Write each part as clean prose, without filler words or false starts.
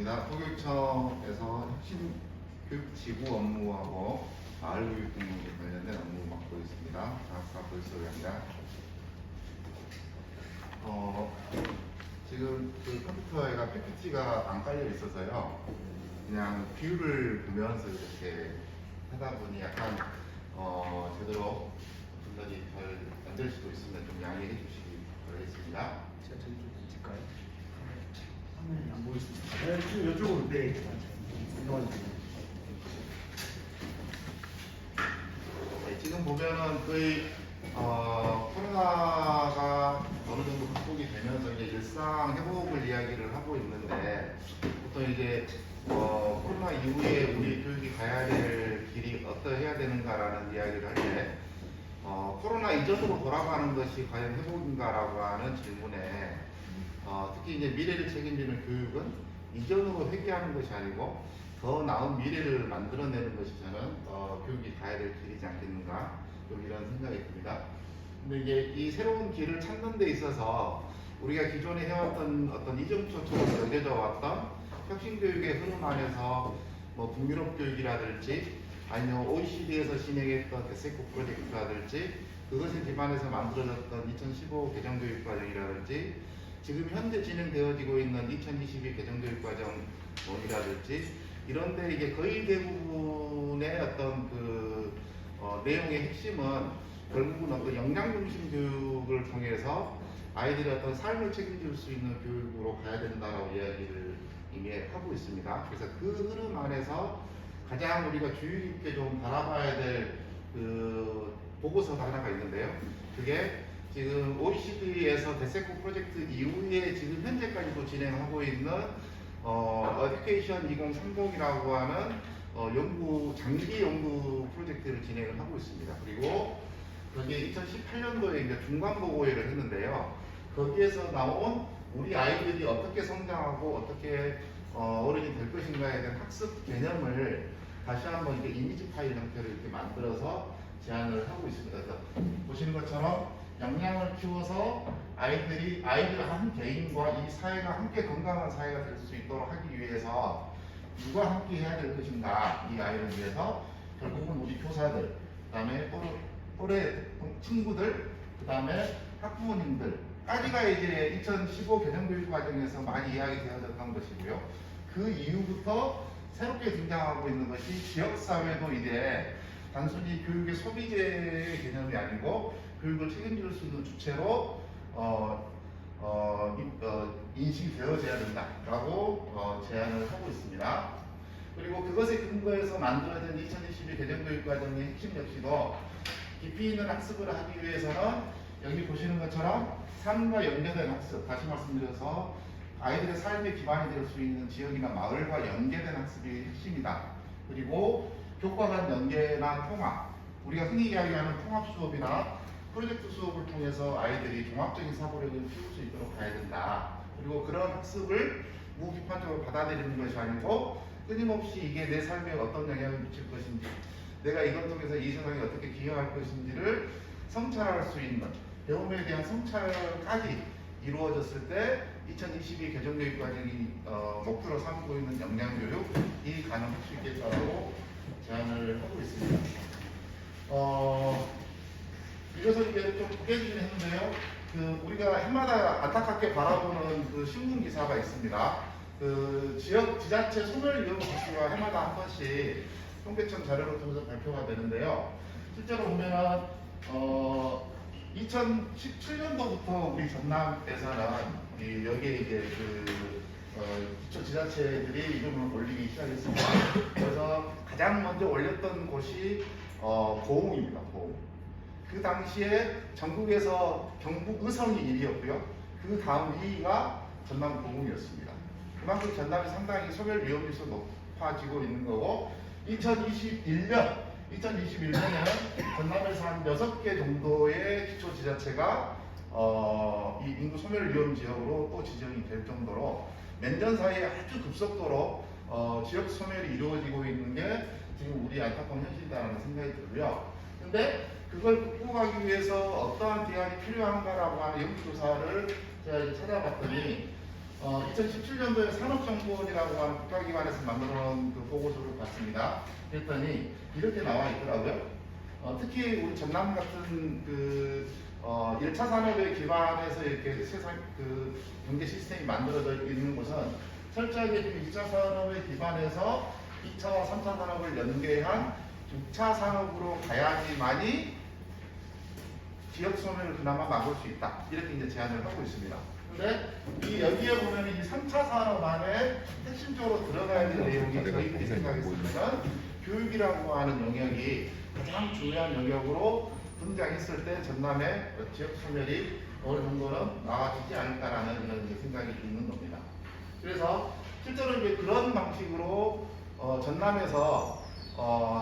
있습니다. 도교육청에서 혁신 교육 지구 업무하고 마을 교육 등에 관련된 업무 맡고 있습니다. 장학사 보이스입니다. 지금 그 컴퓨터에가 PPT가 안 깔려 있어서요. 그냥 뷰를 보면서 이렇게 하다 보니 약간 제대로 분석이 잘 안 될 수도 있으면 좀 양해해 주시기 바라겠습니다. 제가 저기 좀 붙일까요? 화면이 안 보이십니까? 네, 지금 이쪽으로 네. 네, 지금 보면은 거의 코로나가 어느 정도 극복이 되면서 이제 일상 회복을 이야기를 하고 있는데 보통 이제 코로나 이후에 우리 교육이 가야 될 길이 어떠해야 되는가라는 이야기를 할 때 코로나 이전으로 돌아가는 것이 과연 회복인가라고 하는 질문에 특히 이제 미래를 책임지는 교육은 이전으로 회귀하는 것이 아니고 더 나은 미래를 만들어내는 것이 저는 교육이 가야 될 길이지 않겠는가 좀 이런 생각이 듭니다. 근데 이제 이 새로운 길을 찾는 데 있어서 우리가 기존에 해왔던 어떤 이정표처럼 여겨져 왔던 혁신교육의 흐름 안에서 뭐 북유럽 교육이라든지 아니면 OECD에서 진행했던 대세국 프로젝트라든지 그것을 기반해서 만들어졌던 2015 개정교육과정이라든지 지금 현재 진행되어지고 있는 2022 개정교육과정이라든지 이런데 이게 거의 대부분의 어떤 그 내용의 핵심은 결국은 어떤 역량중심 교육을 통해서 아이들의 어떤 삶을 책임질 수 있는 교육으로 가야 된다라고 이야기를 이미 하고 있습니다. 그래서 그 흐름 안에서 가장 우리가 주의 깊게 좀 바라봐야 될 그 보고서가 하나가 있는데요. 그게 지금 OECD에서 대세국 프로젝트 이후에 지금 현재까지도 진행하고 있는 에듀케이션 2030이라고 하는 장기 연구 프로젝트를 진행을 하고 있습니다. 그리고 여기 2018년도에 이제 중간 보고회를 했는데요. 거기에서 나온 우리 아이들이 어떻게 성장하고 어떻게 어른이 될 것인가에 대한 학습 개념을 다시 한번 이렇게 이미지 파일 형태로 이렇게 만들어서 제안을 하고 있습니다. 그래서 보시는 것처럼 역량을 키워서 아이들 한 개인과 이 사회가 함께 건강한 사회가 될 수 있도록 하기 위해서 누가 함께 해야 될 것인가, 이 아이를 위해서 결국은 우리 교사들, 그 다음에 또래 친구들, 그 다음에 학부모님들까지가 이제 2015 개정교육 과정에서 많이 이야기되어졌던 것이고요. 그 이후부터 새롭게 등장하고 있는 것이 지역사회도 이제 단순히 교육의 소비재의 개념이 아니고 교육을 책임질 수 있는 주체로 인식이 되어져야 된다라고 제안을 하고 있습니다. 그리고 그것에 근거해서 만들어진 2022 개정교육과정의 핵심 역시도 깊이 있는 학습을 하기 위해서는 여기 보시는 것처럼 삶과 연계된 학습, 다시 말씀드려서 아이들의 삶의 기반이 될 수 있는 지역이나 마을과 연계된 학습이 핵심이다. 그리고 교과 간 연계나 통합, 우리가 흔히 이야기하는 통합 수업이나 프로젝트 수업을 통해서 아이들이 종합적인 사고력을 키울 수 있도록 가야 된다. 그리고 그런 학습을 무비판적으로 받아들이는 것이 아니고 끊임없이 이게 내 삶에 어떤 영향을 미칠 것인지, 내가 이걸 통해서 이 세상에 어떻게 기여할 것인지를 성찰할 수 있는 배움에 대한 성찰까지 이루어졌을 때 2022 개정교육과정이 목표로 삼고 있는 역량교육이 가능할 수 있겠다고 제안을 하고 있습니다. 이래서 이게 좀 깨지긴 했는데요. 우리가 해마다 안타깝게 바라보는 그 신문 기사가 있습니다. 그 지역 지자체 소멸 위험 지수가 해마다 한 번씩 통계청 자료를 통해서 발표가 되는데요. 실제로 보면은 2017년도부터 우리 전남에서는 여기에 이제 기초 지자체들이 이름을 올리기 시작했습니다. 그래서 가장 먼저 올렸던 곳이 고흥입니다. 고흥. 그 당시에 전국에서 경북 의성이 1위였고요. 그 다음 2위가 전남 고흥이었습니다. 그만큼 전남이 상당히 소멸 위험지수 높아지고 있는 거고 2021년에는 전남에서 한 6개 정도의 기초지자체가 이 인구 소멸 위험 지역으로 또 지정이 될 정도로 몇 년 사이에 아주 급속도로 지역 소멸이 이루어지고 있는 게 지금 우리 안타까운 현실이라는 생각이 들고요. 근데 그걸 극복하기 위해서 어떠한 대안이 필요한가라고 하는 연구조사를 제가 이제 찾아봤더니 2017년도에 산업정보원이라고 하는 국가기관에서 만들어 놓은 그 보고서를 봤습니다. 그랬더니 이렇게 나와 있더라고요. 특히 우리 전남 같은 그 1차 산업에 기반해서 이렇게 세상 그 경제 시스템이 만들어져 있는 곳은 철저하게 지금 2차 산업에 기반해서 2차와 3차 산업을 연계한 6차 산업으로 가야지만이 지역 소멸을 그나마 막을 수 있다. 이렇게 이제 제안을 하고 있습니다. 근데 여기에 보면 이 3차 산업 안에 핵심적으로 들어가야 될 내용이 저희들이 생각했을 때는 교육이라고 하는 영역이 가장 중요한 영역으로 등장했을 때 전남의 지역 소멸이 어느 정도는 나아지지 않을까라는 이런 이제 생각이 있는 겁니다. 그래서 실제로 이제 그런 방식으로 전남에서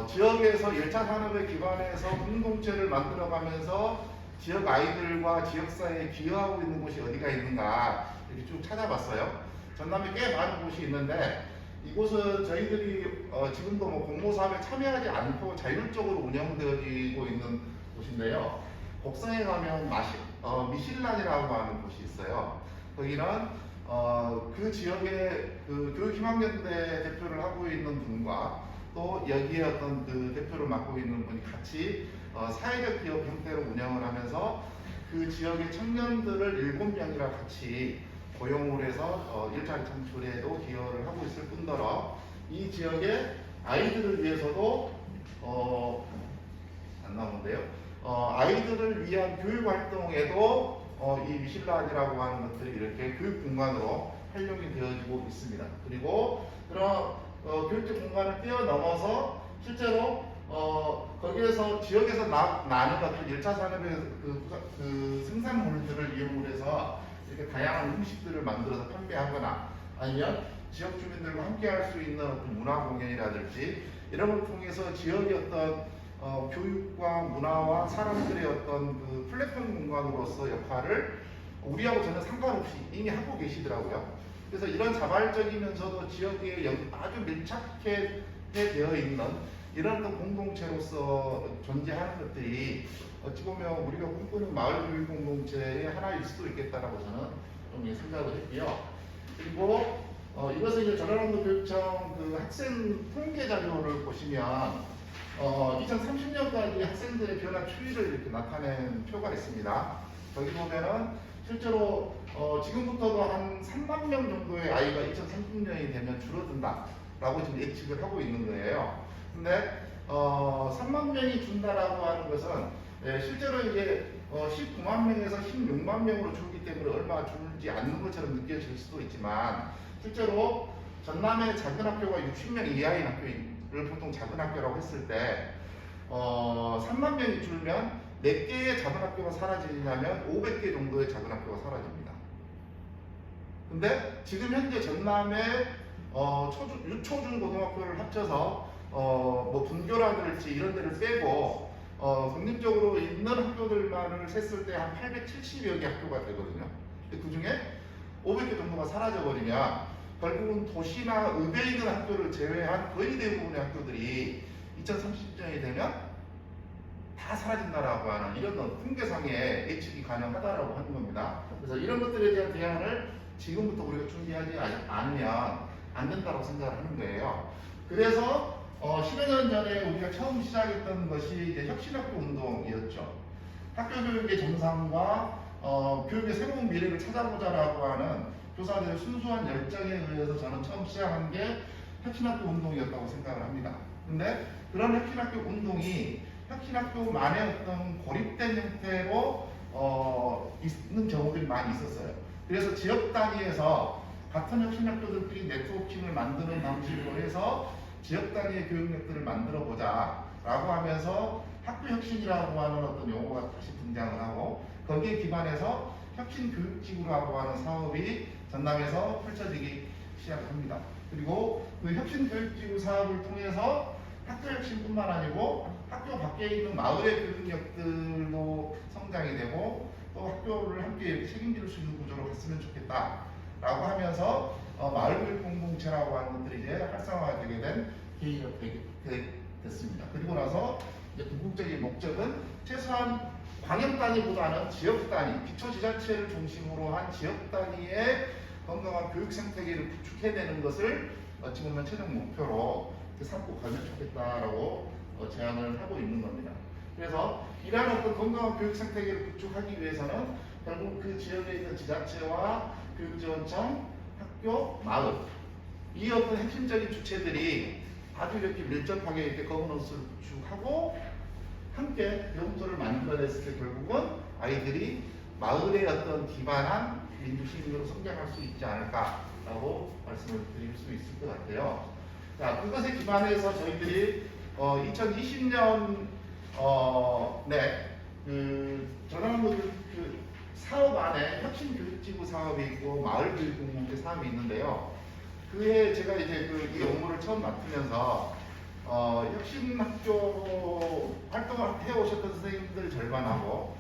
지역에서 1차 산업에 기반해서 공동체를 만들어가면서 지역 아이들과 지역사회에 기여하고 있는 곳이 어디가 있는가 이렇게 쭉 찾아봤어요. 전남에 꽤 많은 곳이 있는데 이곳은 저희들이 지금도 뭐 공모사업에 참여하지 않고 자율적으로 운영되어지고 있는 곳인데요. 곡성에 가면 미실란이라고 하는 곳이 있어요. 거기는 그 지역의 그 교육희망연대 대표를 하고 있는 분과 또 여기에 어떤 그 대표를 맡고 있는 분이 같이 사회적 기업 형태로 운영을 하면서 그 지역의 청년들을 7명이랑 같이 고용을 해서 일자리 창출에도 기여를 하고 있을 뿐더러 이 지역의 아이들을 위해서도 안 나오는데요. 아이들을 위한 교육 활동에도 이 미실란이라고 하는 것들이 이렇게 교육 공간으로 활용이 되어지고 있습니다. 그리고 그런 교육적 공간을 뛰어넘어서 실제로 거기에서 지역에서 나는 것들 1차 산업의 그 생산물들을 이용을 해서 이렇게 다양한 음식들을 만들어서 판매하거나 아니면 지역 주민들과 함께 할 수 있는 어떤 문화 공연이라든지 이런 걸 통해서 지역의 어떤 교육과 문화와 사람들의 어떤 그 플랫폼 공간으로서 역할을 우리하고 전혀 상관없이 이미 하고 계시더라고요. 그래서 이런 자발적이면서도 지역에 아주 밀착해 되어 있는 이런 공동체로서 존재하는 것들이 어찌 보면 우리가 꿈꾸는 마을 교육 공동체의 하나일 수도 있겠다라고 저는 좀 생각을 했고요. 그리고 이것은 이제 전라남도 교육청 그 학생 통계 자료를 보시면 2030년까지 학생들의 변화 추이를 이렇게 나타낸 표가 있습니다. 여기 보면은 실제로 지금부터도 한 3만 명 정도의 아이가 2030년이 되면 줄어든다라고 지금 예측을 하고 있는 거예요. 근데 3만 명이 준다라고 하는 것은 실제로 이제 19만 명에서 16만 명으로 줄기 때문에 얼마 줄지 않는 것처럼 느껴질 수도 있지만 실제로 전남의 작은 학교가 60명 이하인 학교를 보통 작은 학교라고 했을 때 3만 명이 줄면 몇 개의 작은 학교가 사라지냐면 500개 정도의 작은 학교가 사라집니다. 근데 지금 현재 전남의 유초중 고등학교를 합쳐서 뭐 분교라든지 이런 데를 빼고 독립적으로 있는 학교들만을 셌을 때 한 870여 개 학교가 되거든요. 근데 그 중에 500개 정도가 사라져 버리면 결국은 도시나 읍에 있는 학교를 제외한 거의 대부분의 학교들이 2030년이 되면 다 사라진다라고 하는 이런 통계상의 예측이 가능하다라고 하는 겁니다. 그래서 이런 것들에 대한 대안을 지금부터 우리가 준비하지 않으면 안 된다고 생각을 하는 거예요. 그래서 10여 년 전에 우리가 처음 시작했던 것이 이제 혁신학교 운동이었죠. 학교 교육의 정상과 교육의 새로운 미래를 찾아보자라고 하는 교사들의 순수한 열정에 의해서 저는 처음 시작한 게 혁신학교 운동이었다고 생각을 합니다. 근데 그런 혁신학교 운동이 혁신학교만의 어떤 고립된 형태로 있는 경우들이 많이 있었어요. 그래서 지역 단위에서 같은 혁신학교들끼리 네트워킹을 만드는 방식으로 해서 지역 단위의 교육력들을 만들어 보자 라고 하면서 학교 혁신이라고 하는 어떤 용어가 다시 등장을 하고 거기에 기반해서 혁신교육지구라고 하는 사업이 전남에서 펼쳐지기 시작합니다. 그리고 그 혁신교육지구 사업을 통해서 학교 혁신뿐만 아니고 학교 밖에 있는 마을의 교육력들도 성장이 되고 또 학교를 함께 책임질 수 있는 구조로 갔으면 좋겠다 라고 하면서 마을교육 공동체라고 하는 것들이 이제 활성화되게 된 계기가 됐습니다. 그리고 나서 이제 궁극적인 목적은 최소한 광역 단위보다는 지역 단위, 기초지자체를 중심으로 한 지역 단위의 건강한 교육 생태계를 구축해내는 것을 어찌 보면 최종 목표로 삼고 가면 좋겠다라고 제안을 하고 있는 겁니다. 그래서 이러한 어떤 건강한 교육 생태계를 구축하기 위해서는 결국 그 지역에 있는 지자체와 교육지원청, 학교, 마을 이 어떤 핵심적인 주체들이 아주 이렇게 밀접하게 이렇게 거버넌스를 구축하고 함께 용도를 만들어냈을 때 결국은 아이들이 마을의 어떤 기반한 민주시민으로 성장할 수 있지 않을까라고 말씀을 드릴 수 있을 것 같아요. 자, 그것에 기반해서 저희들이 2020년 전환로 그 사업 안에 혁신교육지구 사업이 있고 마을교육공동체 사업이 있는데요. 그해 제가 이제 이 업무를 처음 맡으면서 혁신학교 활동을 해오셨던 선생님들 절반하고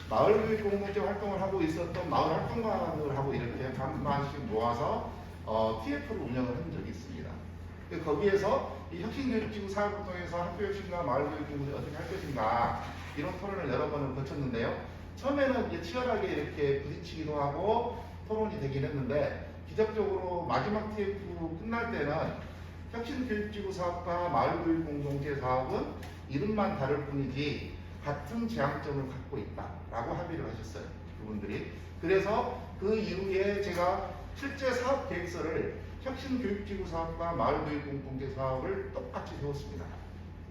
마을교육공동체 활동을 하고 있었던 마을 활동가를 하고 이렇게 반반씩 모아서 TF를 운영을 한 적이 있습니다. 거기에서 이 혁신교육지구 사업을 통해서 학교혁신과 마을교육을 어떻게 할 것인가 이런 토론을 여러 번을 거쳤는데요. 처음에는 이제 치열하게 이렇게 부딪히기도 하고 토론이 되긴 했는데 기적적으로 마지막 TF 끝날 때는 혁신교육지구 사업과 마을교육공동체 사업은 이름만 다를 뿐이지 같은 지향점을 갖고 있다라고 합의를 하셨어요. 그분들이. 그래서 그 이후에 제가 실제 사업 계획서를 혁신교육지구 사업과 마을교육공동체 사업을 똑같이 세웠습니다.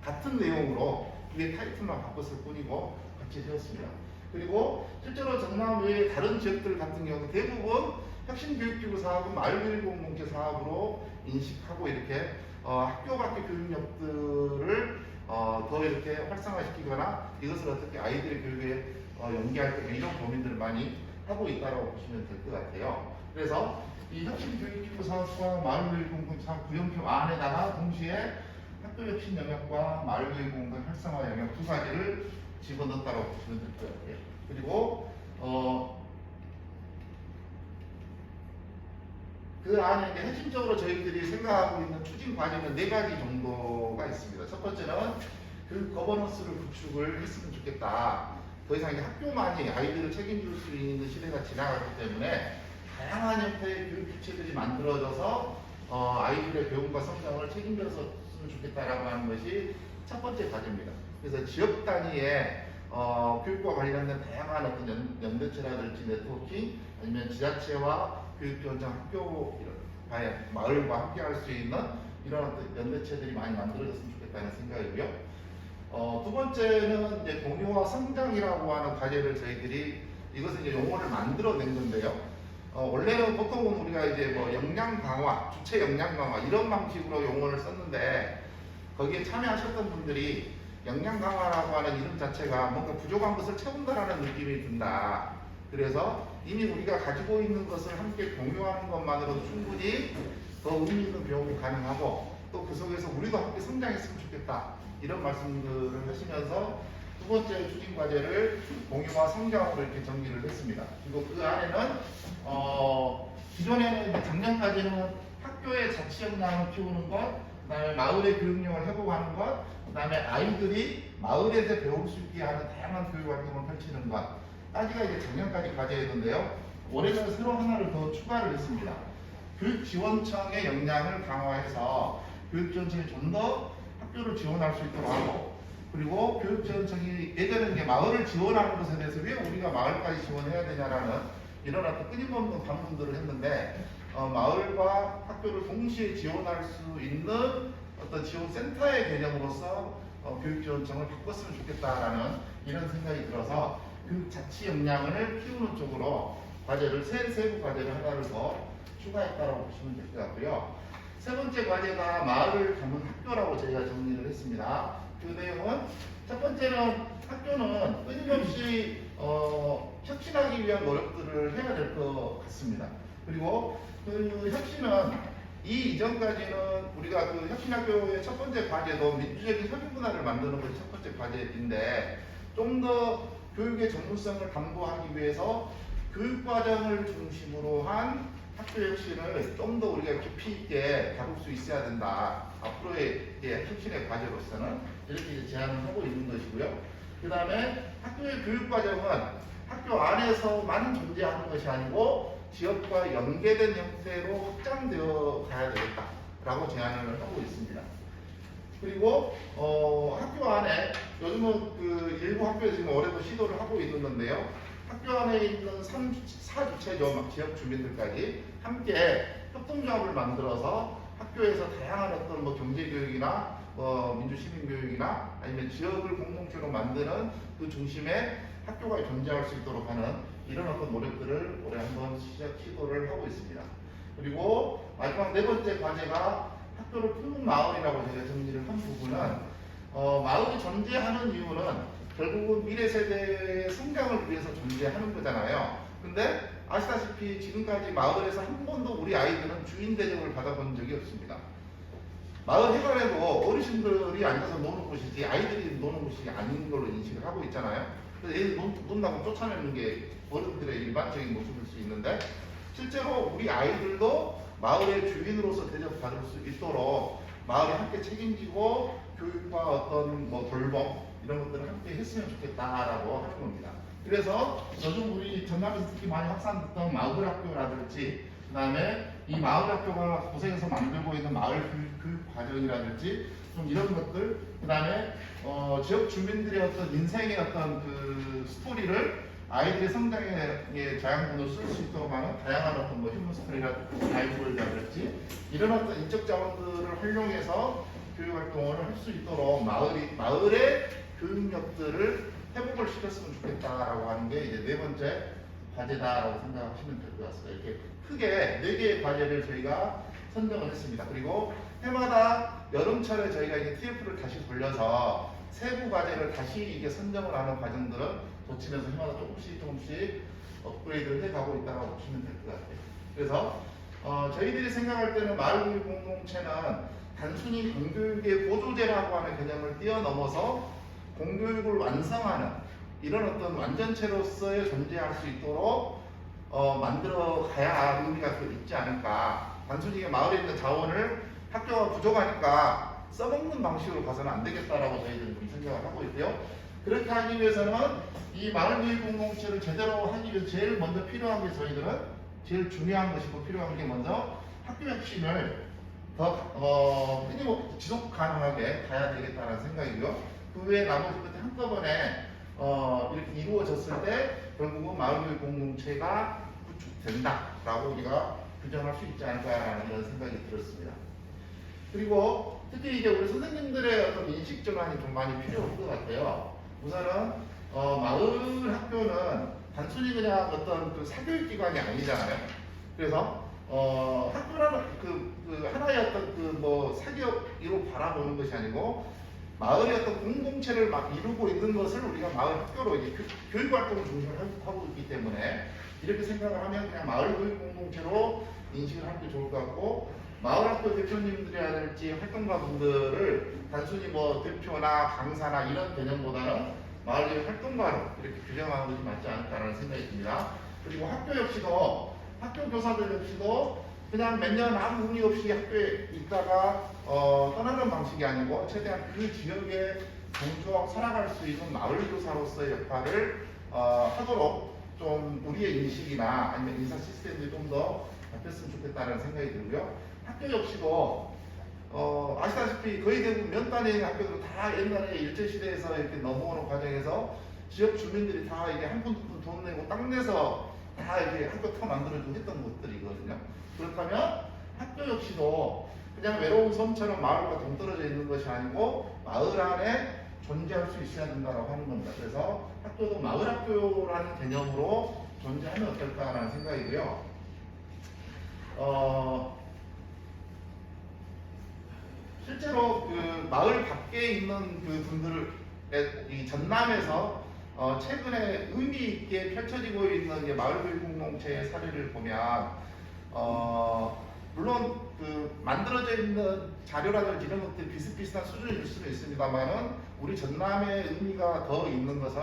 같은 내용으로 위에 타이틀만 바꿨을 뿐이고 같이 세웠습니다. 그리고 실제로 전남 외의 다른 지역들 같은 경우 대부분 혁신교육지구 사업은 마을교육공동체 사업으로 인식하고 이렇게 학교 밖의 교육력들을 더 이렇게 활성화시키거나 이것을 어떻게 아이들의 교육에 연계할 때 이런 고민들을 많이 하고 있다고 보시면 될 것 같아요. 그래서 이 혁신교육지구 사업과 마을교육공동체 사업 구형표 안에다가 동시에 학교혁신 영역과 마을교육공동체 활성화 영역 두 가지를 집어넣었다고 보시면 될 것 같아요. 그리고 그 안에 이제 핵심적으로 저희들이 생각하고 있는 추진 과제는 네 가지 정도가 있습니다. 첫 번째는 그 거버넌스를 구축을 했으면 좋겠다. 더 이상 이제 학교만이 아이들을 책임질 수 있는 시대가 지나갔기 때문에 다양한 형태의 교육 주체들이 만들어져서 아이들의 교육과 성장을 책임졌으면 좋겠다라고 하는 것이 첫 번째 과제입니다. 그래서 지역 단위의 교육과 관련된 다양한 어떤 연대체라든지 네트워킹 아니면 지자체와 교육지원청 학교 마을과 함께 할 수 있는 이런 어떤 연대체들이 많이 만들어졌으면 좋겠다는 생각이고요. 두 번째는 이제 공유와 성장이라고 하는 과제를 저희들이 이것은 이제 용어를 만들어낸 건데요. 원래는 보통은 우리가 이제 뭐 역량 강화, 주체 역량 강화 이런 방식으로 용어를 썼는데 거기에 참여하셨던 분들이 역량 강화라고 하는 이름 자체가 뭔가 부족한 것을 채운다라는 느낌이 든다. 그래서 이미 우리가 가지고 있는 것을 함께 공유하는 것만으로도 충분히 더 의미 있는 배움이 가능하고 또 그 속에서 우리도 함께 성장했으면 좋겠다. 이런 말씀들을 하시면서 두 번째 추진 과제를 공유와 성장으로 이렇게 정리를 했습니다. 그리고 그 안에는 기존에는 작년까지는 학교의 자치 역량을 키우는 것, 그다음에 마을의 교육력을 회복하는 것, 그다음에 아이들이 마을에서 배울 수 있게 하는 다양한 교육 활동을 펼치는 것까지가 이제 작년까지 과제였는데요. 올해는 새로 하나를 더 추가를 했습니다. 교육지원청의 역량을 강화해서 교육지원청이 좀 더 학교를 지원할 수 있도록 하고, 그리고 교육지원청이 예전에 이제 마을을 지원하는 것에 대해서 왜 우리가 마을까지 지원해야 되냐라는 이런 어떤 끊임없는 반문들을 했는데 마을과 학교를 동시에 지원할 수 있는 어떤 지원센터의 개념으로서 교육지원청을 바꿨으면 좋겠다라는 이런 생각이 들어서 그 자치 역량을 키우는 쪽으로 과제를 세부 과제를 하나를 더 추가했다고 보시면 될 것 같고요. 세 번째 과제가 마을을 담은 학교라고 저희가 정리를 했습니다. 그 내용은 첫 번째는 학교는 끊임없이 혁신하기 위한 노력들을 해야 될 것 같습니다. 그리고 그 혁신은 이 이전까지는 우리가 그 혁신학교의 첫 번째 과제도 민주적인 협의 문화를 만드는 것이 첫 번째 과제인데 좀 더 교육의 전문성을 담보하기 위해서 교육과정을 중심으로 한 학교 혁신을 좀 더 우리가 깊이 있게 다룰 수 있어야 된다. 앞으로의 혁신의 과제로서는 이렇게 제안을 하고 있는 것이고요. 그 다음에 학교의 교육과정은 학교 안에서만 존재하는 것이 아니고 지역과 연계된 형태로 확장되어 가야 되겠다라고 제안을 하고 있습니다. 그리고 학교 안에 요즘은 그 일부 학교에서 지금 올해도 시도를 하고 있는 건데요. 학교 안에 있는 4주체죠. 지역 주민들까지 함께 협동조합을 만들어서 학교에서 다양한 어떤 뭐 경제교육이나 민주시민교육이나 아니면 지역을 공동체로 만드는 그 중심에 학교가 존재할 수 있도록 하는 이런 어떤 노력들을 올해 한번 시도를 하고 있습니다. 그리고 마지막 네 번째 과제가 학교를 품는 마을이라고 제가 정리를 한 부분은 마을이 존재하는 이유는 결국은 미래 세대의 성장을 위해서 존재하는 거잖아요. 근데 아시다시피 지금까지 마을에서 한 번도 우리 아이들은 주인 대접을 받아본 적이 없습니다. 마을 해관에도 어르신들이 앉아서 노는 곳이지 아이들이 노는 곳이 아닌 걸로 인식을 하고 있잖아요. 그래서 애들 논다고 쫓아내는 게 어른들의 일반적인 모습일 수 있는데 실제로 우리 아이들도 마을의 주인으로서 대접받을 수 있도록 마을에 함께 책임지고 교육과 어떤 뭐 돌봄 이런 것들을 함께 했으면 좋겠다라고 하는 겁니다. 그래서 요즘 우리 전남에서 특히 많이 확산됐던 마을학교라든지 그 다음에 이 마을학교가 고생해서 만들고 있는 마을 교육 과정이라든지 좀 이런 것들 그 다음에 지역 주민들의 어떤 인생의 어떤 그 스토리를 아이들의 성장의 자양분으로 쓸 수 있도록 하는 다양한 어떤 뭐 휴먼 스토리라든지 아이돌이라든지 이런 어떤 인적 자원들을 활용해서 교육 활동을 할 수 있도록 마을의 교육력들을 회복을 시켰으면 좋겠다라고 하는 게 이제 네 번째 과제다라고 생각하시면 될 것 같습니다. 이렇게 크게 4개의 과제를 저희가 선정을 했습니다. 그리고 해마다 여름철에 저희가 이제 TF를 다시 돌려서 세부 과제를 다시 이게 선정을 하는 과정들은 거치면서 해마다 조금씩 업그레이드를 해가고 있다고 보시면 될 것 같아요. 그래서 저희들이 생각할 때는 마을교육 공동체는 단순히 공교육의 보조제라고 하는 개념을 뛰어넘어서 공교육을 완성하는 이런 어떤 완전체로서의 존재할 수 있도록 만들어 가야 의미가 있지 않을까. 단순히 마을에 있는 자원을 학교가 부족하니까 써먹는 방식으로 가서는 안 되겠다라고 저희들은 좀 생각을 하고 있고요. 그렇게 하기 위해서는 이 마을교육 공동체를 제대로 하기 위해서 제일 먼저 필요한 게 저희들은 제일 중요한 것이고 필요한 게 먼저 학교 혁신을 더 끊임없이 지속 가능하게 가야 되겠다는 생각이고요. 그 외에 나머지 것들 한꺼번에 이렇게 이루어졌을 때 결국은 마을교육 공동체가 구축된다라고 우리가 규정할 수 있지 않을까라는 이런 생각이 들었습니다. 그리고 특히 이제 우리 선생님들의 어떤 인식 전환이 좀 많이 필요할 것 같아요. 우선은 마을 학교는 단순히 그냥 어떤 그 사교육 기관이 아니잖아요. 그래서 학교라는 그 하나의 어떤 그 뭐 사교육으로 바라보는 것이 아니고 마을의 어떤 공동체를 막 이루고 있는 것을 우리가 마을 학교로 이제 교육 활동을 중심으로 하고 있기 때문에 이렇게 생각을 하면 그냥 마을 교육 공동체로 인식을 하는 게 좋을 것 같고 마을 학교 대표님들이라든지 활동가분들을 단순히 뭐 대표나 강사나 이런 개념보다는 마을 교육 활동가로 이렇게 규정하는 것이 맞지 않을까라는 생각이 듭니다. 그리고 학교 역시도 학교 교사들 역시도 그냥 몇 년 아무 의미 없이 학교에 있다가 떠나는 방식이 아니고 최대한 그 지역에 동조하고 살아갈 수 있는 마을 교사로서의 역할을 하도록 좀 우리의 인식이나 아니면 인사 시스템이 좀 더 바뀌었으면 좋겠다는 생각이 들고요. 학교 역시도 아시다시피 거의 대부분 면 단위의 학교들은 다 옛날에 일제시대에서 이렇게 넘어오는 과정에서 지역 주민들이 다 이게 한 푼 두 푼 돈 내고 땅 내서 다 이제 학교 터 만들어주고 했던 것들이거든요. 그렇다면 학교 역시도 그냥 외로운 섬처럼 마을과 동떨어져 있는 것이 아니고 마을 안에 존재할 수 있어야 된다고 하는 겁니다. 그래서 학교도 마을 학교라는 개념으로 존재하면 어떨까라는 생각이고요. 실제로 그 마을 밖에 있는 그 분들을 이 전남에서 최근에 의미 있게 펼쳐지고 있는 마을교육 공동체의 사례를 보면 물론 그 만들어져 있는 자료라든지 이런 것들이 비슷비슷한 수준일 수는 있습니다만은 우리 전남의 의미가 더 있는 것은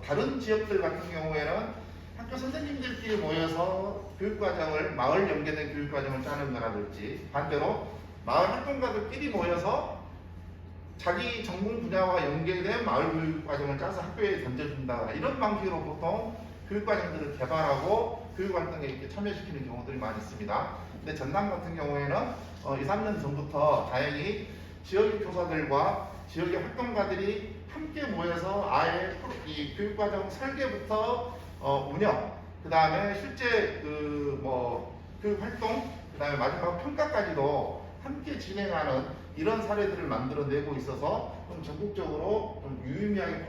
다른 지역들 같은 경우에는 학교 선생님들끼리 모여서 교육과정을 마을 연계된 교육과정을 짜는 거라든지 반대로 마을 활동가들끼리 모여서 자기 전공 분야와 연계된 마을 교육 과정을 짜서 학교에 던져준다 이런 방식으로 보통 교육 과정들을 개발하고 교육활동에 이렇게 참여시키는 경우들이 많이 있습니다. 근데 전남 같은 경우에는 2, 3년 전부터 다행히 지역의 교사들과 지역의 활동가들이 함께 모여서 아예 이 교육과정 설계부터 운영, 그 다음에 실제 교육활동, 그 다음에 마지막 평가까지도 함께 진행하는 이런 사례들을 만들어내고 있어서 좀 전국적으로 좀 유의미하게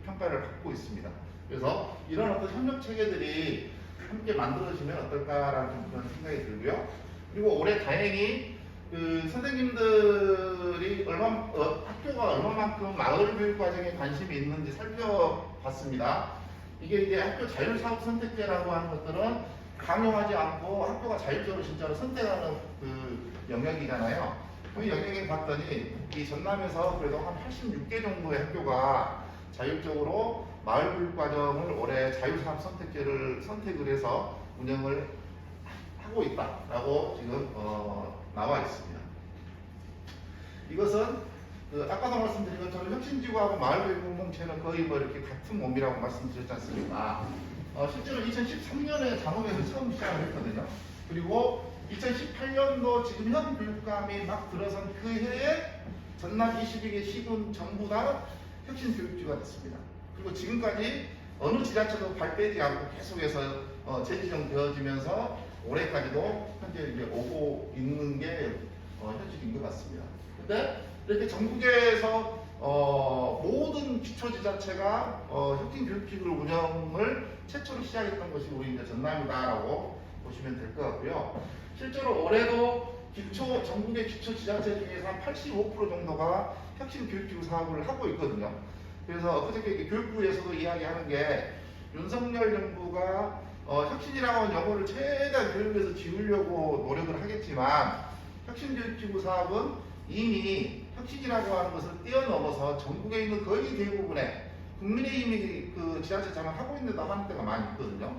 평가를 받고 있습니다. 그래서 이런 어떤 협력 체계들이 함께 만들어지면 어떨까라는 좀 그런 생각이 들고요. 그리고 올해 다행히 그 선생님들이 학교가 얼마만큼 마을 교육 과정에 관심이 있는지 살펴봤습니다. 이게 이제 학교 자율사업 선택제라고 하는 것들은 강요하지 않고 학교가 자율적으로 진짜로 선택하는 그 영역이잖아요. 그 영역에 봤더니 이 전남에서 그래도 한 86개 정도의 학교가 자율적으로 마을 교육 과정을 올해 자율사업 선택제를 선택을 해서 운영을 하고 있다라고 지금 나와 있습니다. 이것은 아까도 말씀드린 것처럼 혁신지구하고 마을교육 공동체는 거의 뭐 이렇게 같은 몸이라고 말씀드렸지 않습니까? 실제로 2013년에 장흥에서 처음 시작을 했거든요. 그리고 2018년도 지금 현 교육감이 막 들어선 그 해에 전남 22개 시군 전부 다 혁신교육지가 됐습니다. 그리고 지금까지 어느 지자체도 발 빼지 않고 계속해서 재지정되어지면서 올해까지도 현재 이제 오고 있는 게 현실인 것 같습니다. 근데 이렇게 전국에서 모든 기초지자체가 혁신교육기구 운영을 최초로 시작했던 것이 우리 이제 전남이다라고 보시면 될 것 같고요. 실제로 올해도 전국의 기초지자체 중에서 한 85% 정도가 혁신교육기구 사업을 하고 있거든요. 그래서 어저께 교육부에서도 이야기하는 게 윤석열 정부가 혁신이라고 하는 용어를 최대한 교육에서 지우려고 노력을 하겠지만 혁신교육기구 사업은 이미 혁신이라고 하는 것을 뛰어넘어서 전국에 있는 거의 대부분의 국민의힘이 그 지자체 장을 하고 있는데도 하는 데가 많이 있거든요.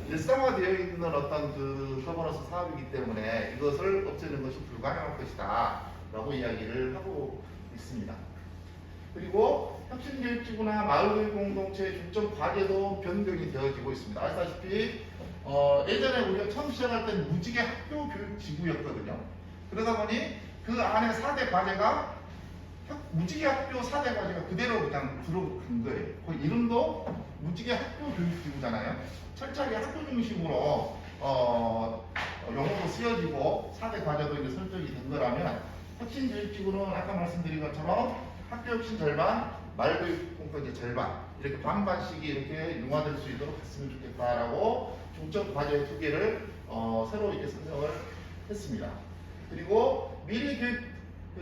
일상화되어 있는 어떤 그 거버넌스 사업이기 때문에 이것을 없애는 것이 불가능할 것이다 라고 이야기를 하고 있습니다. 그리고 혁신교육지구나 마을교육공동체의 중점 과제도 변경이 되어지고 있습니다. 아시다시피 예전에 우리가 처음 시작할 때는 무지개 학교교육지구였거든요. 그러다 보니 그 안에 4대 과제가 무지개 학교 4대 과제가 그대로 그냥 들어간 거예요. 그 이름도 무지개 학교교육지구잖아요. 철저하게 학교 중심으로 용어도 쓰여지고 4대 과제도 이제 설정이 된 거라면 혁신교육지구는 아까 말씀드린 것처럼 학교 혁신 절반, 마을교육 공동체 절반 이렇게 반반씩이 이렇게 융화될 수 있도록 했으면 좋겠다라고 중점 과제 2개를 새로 이렇게 선정을 했습니다. 그리고 미래교육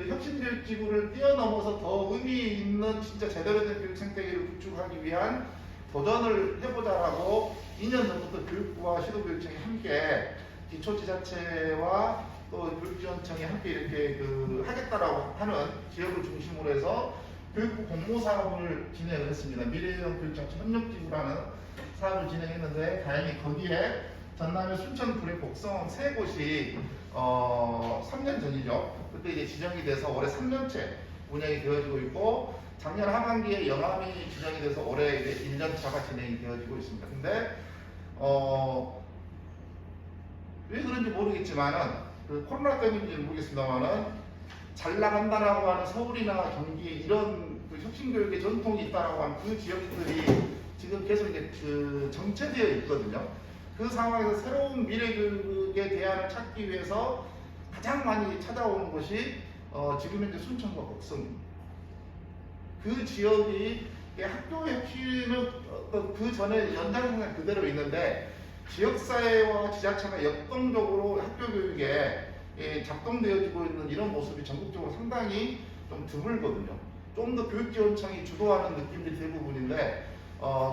혁신교육지구를 뛰어넘어서 더 의미 있는 진짜 제대로 된 교육 생태계를 구축하기 위한 도전을 해보자라고 2년 전부터 교육부와 시도교육청이 함께 기초지자체와 또 교육지원청이 함께 이렇게 하겠다라고 하는 지역을 중심으로 해서 교육부 공모 사업을 진행을 했습니다. 미래형 교육정책 협력지구라는 사업을 진행했는데 다행히 거기에 전남의 순천, 구례, 곡성 3곳이 3년 전이죠. 그때 이제 지정이 돼서 올해 3년째 운영이 되어지고 있고 작년 하반기에 영암이 지정이 돼서 올해 이제 1년차가 진행이 되어지고 있습니다. 근데 왜 그런지 모르겠지만은 코로나 때문인지 모르겠습니다만은 잘 나간다라고 하는 서울이나 경기 이런 혁신교육의 전통이 있다라고 하는 그 지역들이 지금 계속 이제 정체되어 있거든요. 그 상황에서 새로운 미래교육의 대안을 찾기 위해서 가장 많이 찾아오는 것이 지금 현재 순천과 곡성입니다. 그 지역이 학교 혁신은 그 전에 연장선상 그대로 있는데 지역사회와 지자체가 역동적으로 학교 교육에 작동되어지고 있는 이런 모습이 전국적으로 상당히 좀 드물거든요. 좀 더 교육지원청이 주도하는 느낌이 대부분인데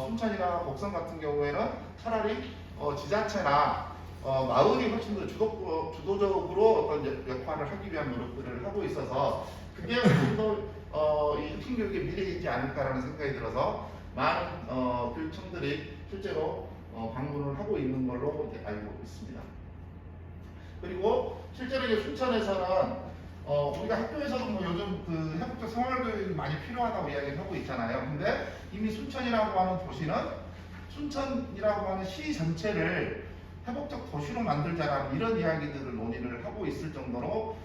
순천이나 곡성 같은 경우에는 차라리 지자체나 마을이 훨씬 더 주도적으로 어떤 역할을 하기 위한 노력들을 하고 있어서 그게 훨씬 더이 혁신교육의 미래이지 않을까라는 생각이 들어서 많은 교육청들이 실제로 방문을 하고 있는 걸로 이제 알고 있습니다. 그리고 실제로 이제 순천에서는 우리가 학교에서도 뭐 요즘 해국적 생활교육이 많이 필요하다고 이야기를 하고 있잖아요. 근데 이미 순천이라고 하는 도시는 순천이라고 하는 시 전체를 회복적 도시로 만들자라는 이런 이야기들을 논의를 하고 있을 정도로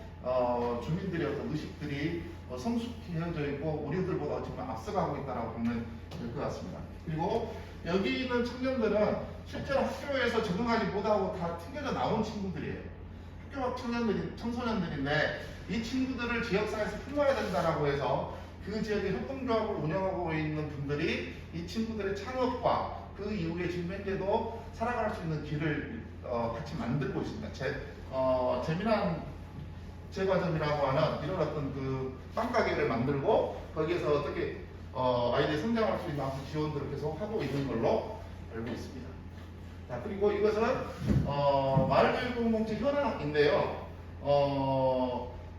주민들의 어떤 의식들이 성숙해져 있고 우리들보다 정말 앞서가고 있다고 보면 될 것 같습니다. 그리고 여기 있는 청년들은 실제로 학교에서 적응하지 못하고 다 튕겨져 나온 친구들이에요. 학교 밖 청소년들인데 이 친구들을 지역사회에서 품어야 된다라고 해서 그 지역의 협동조합을 운영하고 있는 분들이 이 친구들의 창업과 그 이후에 지금 현재도 살아갈 수 있는 길을 같이 만들고 있습니다. 재미난 제과점이라고 하는 이런 어떤 그 빵가게를 만들고 거기에서 어떻게 아이들이 성장할 수 있는 지원들을 계속 하고 있는 걸로 알고 있습니다. 자, 그리고 이것은 마을교육공동체 현황인데요.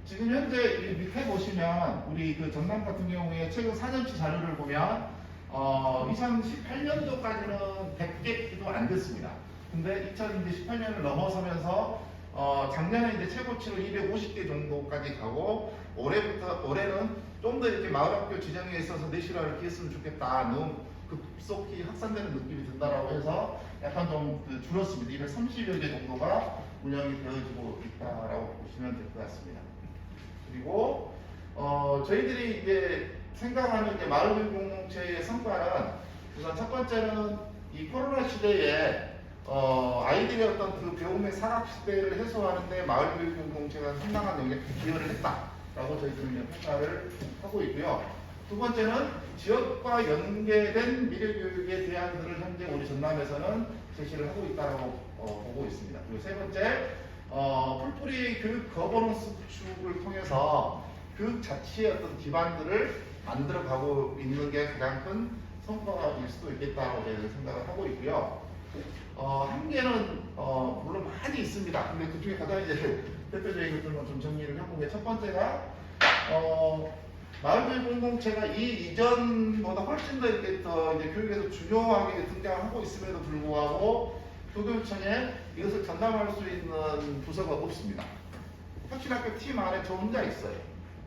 지금 현재 이 밑에 보시면 우리 그 전남 같은 경우에 최근 4년치 자료를 보면 2018년도까지는 100개도 안 됐습니다. 근데 2018년을 넘어서면서 작년에 이제 최고치로 250개 정도까지 가고 올해는 좀 더 이렇게 마을학교 지정에 있어서 내실화를 기했으면 좋겠다. 너무 급속히 확산되는 느낌이 든다라고 해서 약간 좀 줄었습니다. 230여 개 정도가 운영이 되어지고 있다라고 보시면 될 것 같습니다. 그리고 저희들이 이제 생각하는 이제 마을교육공동체의 성과는 우선 첫 번째는 이 코로나 시대에 아이들의 어떤 그 배움의 사각 시대를 해소하는데 마을교육공동체가 상당한 영역에 기여를 했다라고 저희들은 평가를 하고 있고요. 두 번째는 지역과 연계된 미래교육의 대안들을 현재 우리 전남에서는 제시를 하고 있다고 보고 있습니다. 그리고 세 번째, 풀뿌리 교육 거버넌스 구축을 통해서 교육 자체의 어떤 기반들을 만들어가고 있는 게 가장 큰 성과일 수도 있겠다고 저희는 생각을 하고 있고요. 한계는 물론 많이 있습니다. 근데 그 중에 가장 이제 대표적인 것들만 좀 정리를 해보면 첫 번째가 마을교육 공동체가 이 이전보다 훨씬 더 이렇게 더 이제 교육에서 중요하게 등장하고 있음에도 불구하고 교육청에 이것을 전담할 수 있는 부서가 없습니다. 혁신학교 팀 안에 저 혼자 있어요.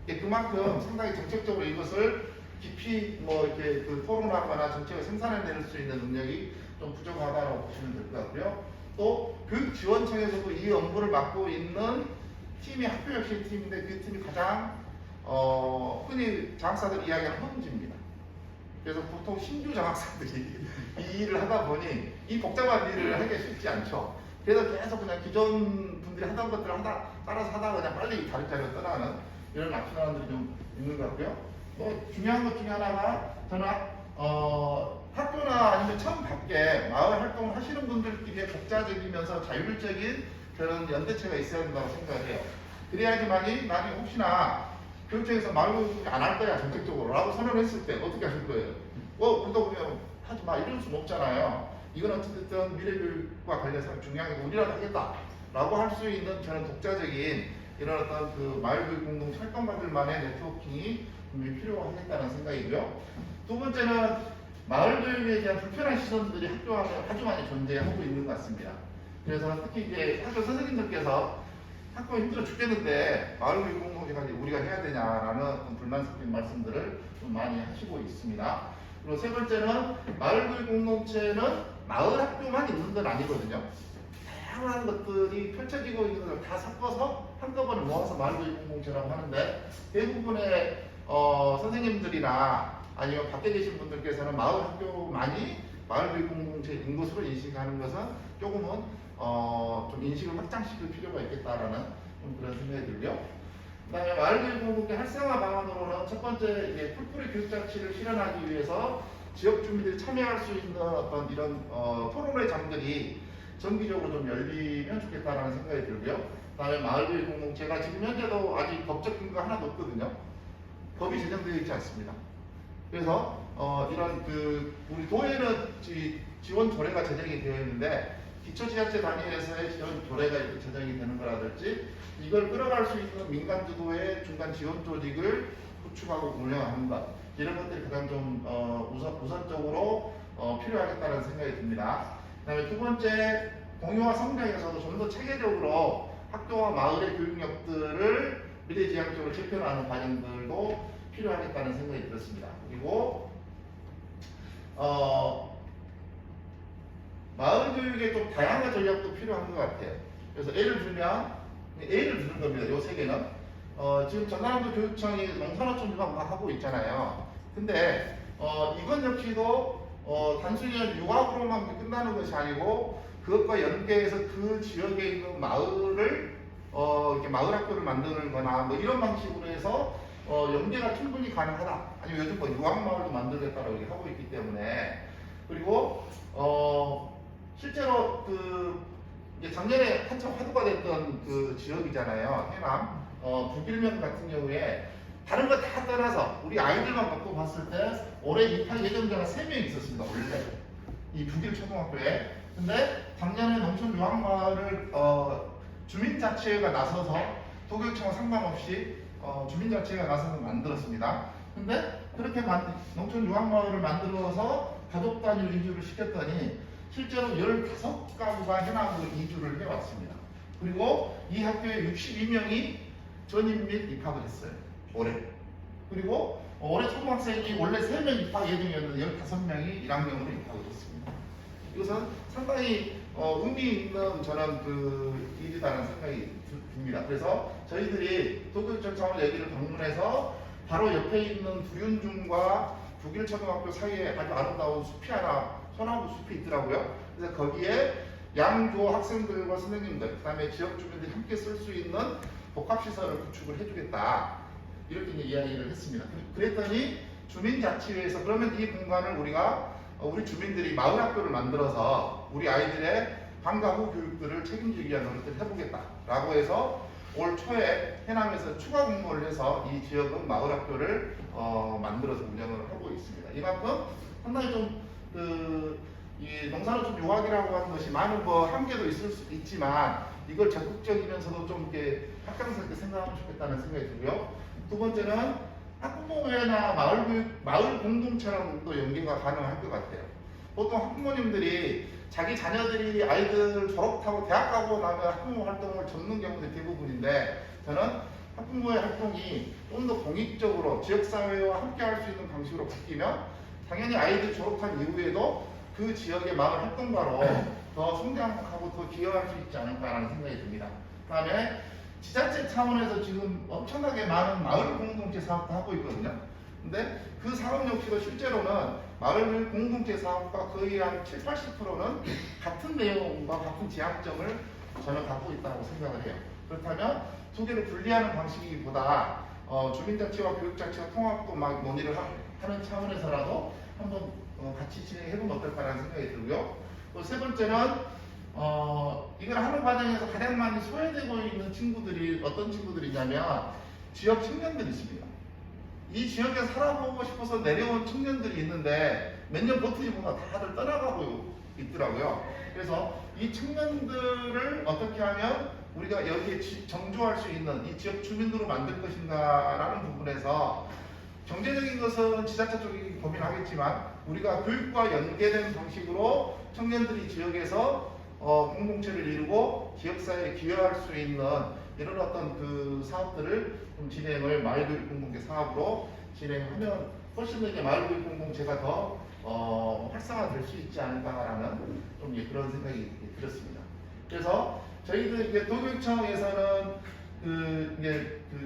그만큼 상당히 정책적으로 이것을 깊이 뭐 이렇게 그 토론하거나 정책을 생산해낼 수 있는 능력이 좀 부족하다고 보시면 될 것 같고요. 또 교육지원청에서도 이 업무를 맡고 있는 팀이 학교혁신팀인데 그 팀이 가장 흔히 장학사들이 이야기하는 허둥지입니다. 그래서 보통 신규 장학사들이 이 일을 하다 보니 이 복잡한 일을 하기 쉽지 않죠. 그래서 계속 그냥 기존 분들이 하던 것들을 따라서 하다가 그냥 빨리 다른 자리로 떠나는 이런 악순환들이 좀 있는 것 같고요. 뭐 중요한 것 중에 하나가 저는 학교나 아니면 청 밖에 마을 활동을 하시는 분들끼리의 독자적이면서 자율적인 그런 연대체가 있어야 된다고 생각을 해요. 그래야지만이 나중에 혹시나 교육청에서 마을 교육이 안 할 거야 정책적으로 라고 선언했을 때 어떻게 하실 거예요? 그러다 보면 하지 마 이럴 수는 없잖아요. 이건 어쨌든 미래교육과 관련해서 중요한 게 우리라도 하겠다 라고 할 수 있는 저는 독자적인 이런 어떤 그 마을교육 공동체 활동가들만의 네트워킹이 분명히 필요하겠다는 생각이고요. 두 번째는 마을교육에 대한 불편한 시선들이 학교 안에 아주 많이 존재하고 있는 것 같습니다. 그래서 특히 이제 학교 선생님들께서 학교 힘들어 죽겠는데 마을교육 공동체까지 우리가 해야 되냐라는 불만 섞인 말씀들을 좀 많이 하시고 있습니다. 그리고 세 번째는 마을교육 공동체는 마을 학교만 있는 건 아니거든요. 다양한 것들이 펼쳐지고 있는 걸 다 섞어서 한꺼번에 모아서 마을교육 공동체라고 하는데 대부분의 선생님들이나 아니면 밖에 계신 분들께서는 마을 학교만이 마을교육 공동체인 것으로 인식하는 것은 조금은 좀 인식을 확장시킬 필요가 있겠다라는 그런 생각이 들고요. 그다음에 마을교육 공동체 활성화 방안으로는 첫 번째 이제 풀뿌리 교육자치를 실현하기 위해서 지역 주민들이 참여할 수 있는 어떤 이런 토론회 장들이 정기적으로 좀 열리면 좋겠다라는 생각이 들고요. 그다음에 마을교육 공동체가 지금 현재도 아직 법적 근거가 하나도 없거든요. 법이 제정되어 있지 않습니다. 그래서 이런 그 우리 도에는 지원 조례가 제정이 되어 있는데 기초지자체 단위에서의 지원 조례가 이렇게 제정이 되는 거라든지 이걸 끌어갈 수 있는 민간 주도의 중간 지원 조직을 구축하고 운영하는 것 이런 것들이 가장 좀 우선적으로 필요하겠다는 생각이 듭니다. 그다음에 두 번째 공유와 성장에서도 좀 더 체계적으로 학교와 마을의 교육력들을 미래지향적으로 재편하는 과정들도 필요하겠다는 생각이 들었습니다. 그리고 마을 교육에 좀 다양한 전략도 필요한 것 같아요. 그래서 예를 들면 예를 드는 겁니다. 요 세 개는 지금 전라남도 교육청이 농산어촌 유학 막 하고 있잖아요. 근데 이건 역시도 단순히 유학으로만 끝나는 것이 아니고 그것과 연계해서 그 지역에 있는 마을을 이렇게 마을 학교를 만드는거나 뭐 이런 방식으로 해서 연계가 충분히 가능하다. 아니면 요즘 뭐 유학 마을도 만들겠다라고 이렇게 하고 있기 때문에 그리고 실제로 그 이제 작년에 한참 화두가 됐던 그 지역이잖아요. 해남 북일면 같은 경우에 다른 거 다 떠나서 우리 아이들만 갖고 봤을 때 올해 입학 예정자가 3명 있었습니다. 원래 이 북일 초등학교에. 근데 작년에 농촌 유학마을을 주민자치회가 나서서 도교육청과 상관없이 주민자치회가 나서서 만들었습니다. 근데 그렇게 농촌 유학마을을 만들어서 가족 단위로 이주를 시켰더니 실제로 15가구가 해남으로 이주를 해왔습니다. 그리고 이 학교에 62명이 전입 및 입학을 했어요. 올해. 그리고 올해 초등학생이 원래 3명 입학 예정이었는데 15명이 1학년으로 입학을 했습니다. 이것은 상당히 의미 있는 저는 그 일이라는 생각이 듭니다. 그래서 저희들이 도교육청 차원에서 여기를 방문해서 바로 옆에 있는 두윤중과 북일초등학교 사이에 아주 아름다운 숲이 하나, 소나무 숲이 있더라고요. 그래서 거기에 양조 학생들과 선생님들, 그 다음에 지역 주민들이 함께 쓸 수 있는 복합시설을 구축을 해주겠다. 이렇게 이제 이야기를 했습니다. 그랬더니 주민자치회에서 그러면 이 공간을 우리 주민들이 마을학교를 만들어서 우리 아이들의 방과 후 교육들을 책임지기 위한 노력을 해보겠다라고 해서 올 초에 해남에서 추가 공모를 해서 이 지역은 마을학교를 만들어서 운영을 하고 있습니다. 이만큼 상당히 좀 이 농산어촌 유학이라고 하는 것이 많은 한계도 있을 수 있지만 이걸 적극적이면서도 좀 이렇게 확장스럽게 생각하면 좋겠다는 생각이 들고요. 두 번째는 학부모회나 마을 공동체랑 또 연계가 가능할 것 같아요. 보통 학부모님들이 자기 자녀들이 아이들 졸업하고 대학 가고 나면 학부모 활동을 접는 경우도 대부분인데 저는 학부모의 활동이 좀 더 공익적으로 지역사회와 함께 할 수 있는 방식으로 바뀌면 당연히 아이들 졸업한 이후에도 그 지역의 마을 활동가로 더 성장하고 더 기여할 수 있지 않을까라는 생각이 듭니다. 그 다음에 지자체 차원에서 지금 엄청나게 많은 마을 공동체 사업도 하고 있거든요. 근데 그 사업 역시도 실제로는 마을 공동체 사업과 거의 한 70, 80%는 같은 내용과 같은 지향점을 저는 갖고 있다고 생각을 해요. 그렇다면 두 개를 분리하는 방식이보다 주민자치와 교육자치와 통합도 막 논의를 하는 차원에서라도 한번 같이 진행해보면 어떨까라는 생각이 들고요. 또 세 번째는 이걸 하는 과정에서 가장 많이 소외되고 있는 친구들이 어떤 친구들이냐면 지역 청년들이 있습니다. 이 지역에 살아보고 싶어서 내려온 청년들이 있는데 몇 년 버티지 못하고 다들 떠나가고 있더라고요. 그래서 이 청년들을 어떻게 하면 우리가 여기에 정조할 수 있는 이 지역 주민으로 만들 것인가라는 부분에서 경제적인 것은 지자체 쪽이 고민하겠지만 우리가 교육과 연계된 방식으로 청년들이 지역에서 공동체를 이루고 지역사회에 기여할 수 있는 이런 어떤 그 사업들을 좀 진행을 마을교육 공동체 사업으로 진행하면 훨씬 더 이제 마을교육 공동체가 더 활성화될 수 있지 않을까라는 좀 그런 생각이 들었습니다. 그래서 저희들 이제 도교육청에서는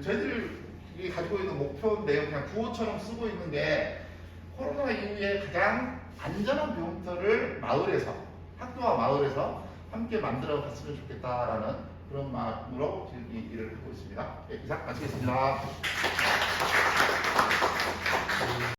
저희들이 가지고 있는 목표 내용 그냥 구호처럼 쓰고 있는 게 코로나 이후에 가장 안전한 병터를 마을에서 학교와 마을에서 함께 만들어 갔으면 좋겠다라는 그런 마음으로 지금 이 일을 하고 있습니다. 네, 이상 마치겠습니다.